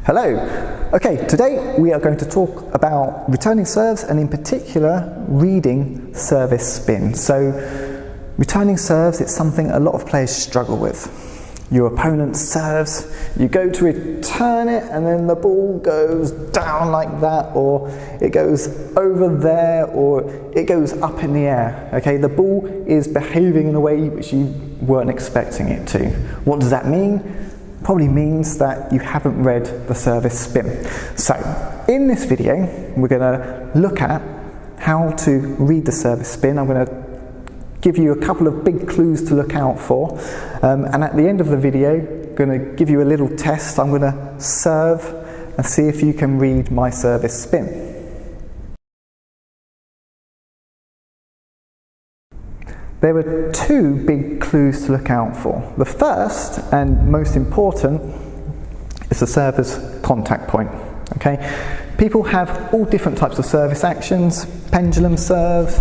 Hello. Okay, today we are going to talk about returning serves and in particular reading service spin. So returning serves, it's something a lot of players struggle with. Your opponent serves, you go to return it and then the ball goes down like that, or it goes over there, or it goes up in the air. Okay, the ball is behaving in a way which you weren't expecting it to. What does that mean? Probably means that you haven't read the service spin. So in this video we're going to look at how to read the service spin. I'm going to give you a couple of big clues to look out for, and at the end of the video I'm going to give you a little test. I'm going to serve and see if you can read my service spin. There are two big clues to look out for. The first and most important is the server's contact point. Okay? People have all different types of service actions: pendulum serves,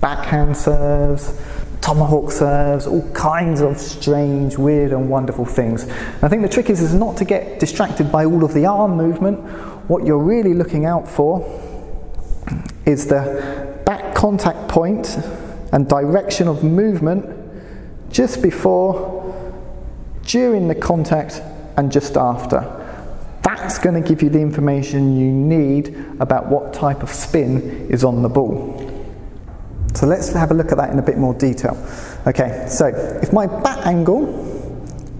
backhand serves, tomahawk serves, all kinds of strange, weird and wonderful things. And I think the trick is not to get distracted by all of the arm movement. What you're really looking out for is the back contact point and direction of movement just before, during the contact and just after. That's going to give you the information you need about what type of spin is on the ball. So let's have a look at that in a bit more detail. Okay, so if my bat angle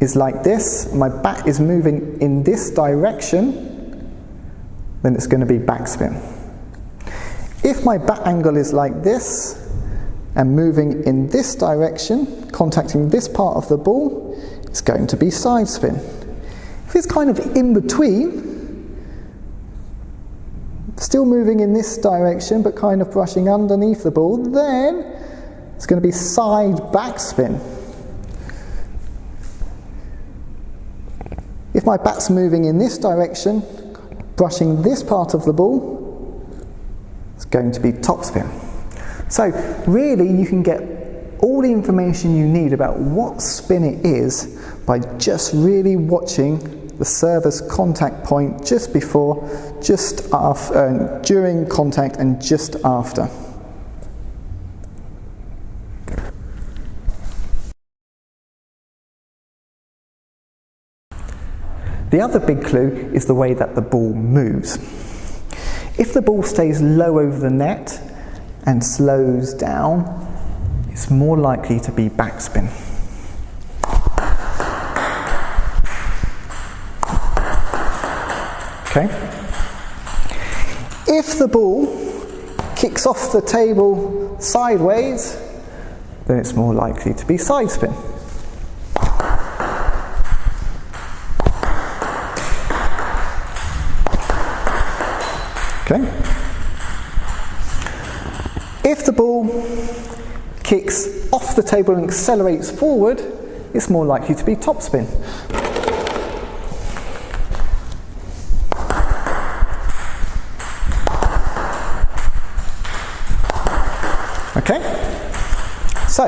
is like this, my bat is moving in this direction, then it's going to be backspin. If my bat angle is like this and moving in this direction, contacting this part of the ball, it's going to be side spin. If it's kind of in between, still moving in this direction but kind of brushing underneath the ball, then it's going to be side backspin. If my bat's moving in this direction, brushing this part of the ball, it's going to be topspin. So really you can get all the information you need about what spin it is by just really watching the server's contact point just before, just after, during contact and just after. The other big clue is the way that the ball moves. If the ball stays low over the net and slows down, it's more likely to be backspin. Okay? If the ball kicks off the table sideways, then it's more likely to be side spin. Okay? If the ball kicks off the table and accelerates forward, it's more likely to be topspin. Okay? So,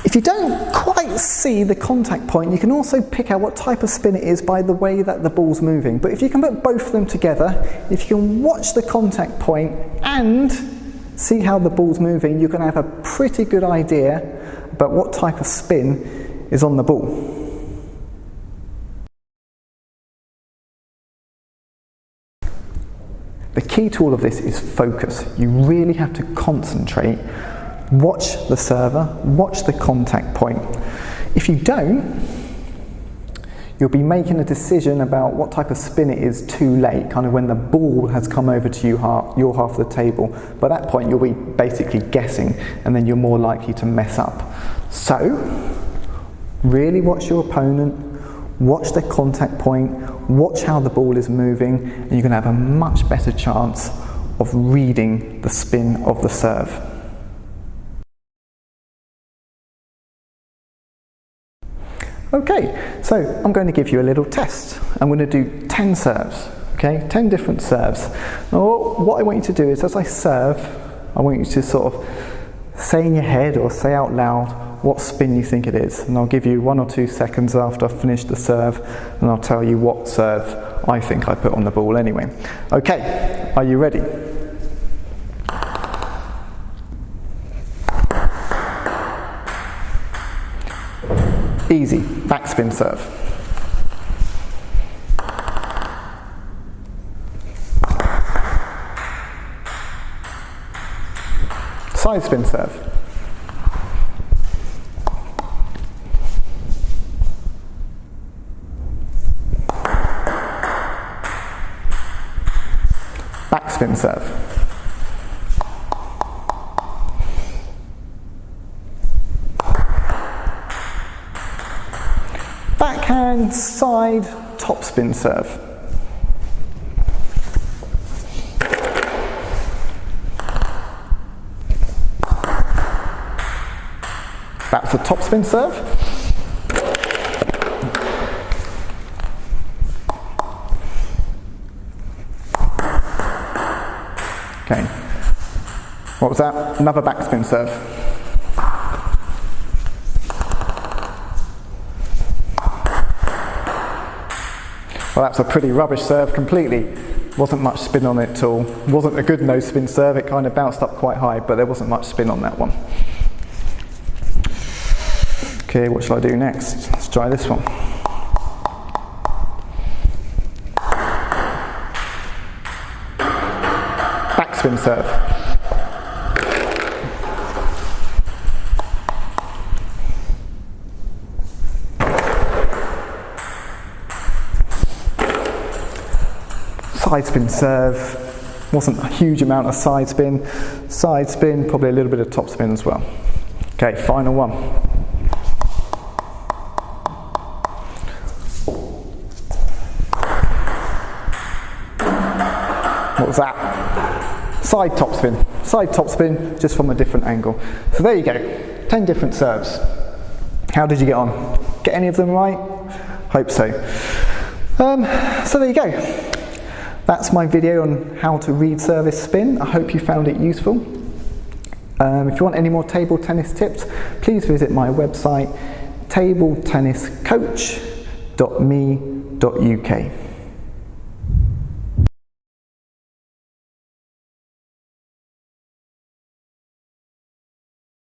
if you don't quite see the contact point, you can also pick out what type of spin it is by the way that the ball's moving. But if you can put both of them together, if you can watch the contact point and see how the ball's moving, you're going to have a pretty good idea about what type of spin is on the ball. The key to all of this is focus. You really have to concentrate. Watch the server, watch the contact point. If you don't, you'll be making a decision about what type of spin it is too late, kind of when the ball has come over to your half of the table. By that point you'll be basically guessing, and then you're more likely to mess up. So, really watch your opponent, watch the contact point, watch how the ball is moving, and you're going to have a much better chance of reading the spin of the serve. Okay, so I'm going to give you a little test. I'm going to do 10 serves, okay, 10 different serves. Now what I want you to do is, as I serve, I want you to sort of say in your head or say out loud what spin you think it is, and I'll give you 1 or 2 seconds after I've finished the serve, and I'll tell you what serve I think I put on the ball anyway. Okay, are you ready? Easy, backspin serve. Side spin serve. Backspin serve. Backhand side topspin serve. That's a topspin serve. Okay. What was that? Another backspin serve. Well, that's a pretty rubbish serve completely. Wasn't much spin on it at all. Wasn't a good no spin serve. It kind of bounced up quite high, but there wasn't much spin on that one. Okay, what shall I do next? Let's try this one. Backspin serve. Side spin serve. Wasn't a huge amount of side spin. Side spin, probably a little bit of top spin as well. Okay, final one. What was that? Side topspin, just from a different angle. So there you go, 10 different serves. How did you get on? Get any of them right? Hope so. So there you go. That's my video on how to read service spin. I hope you found it useful. If you want any more table tennis tips, please visit my website, tabletenniscoach.me.uk.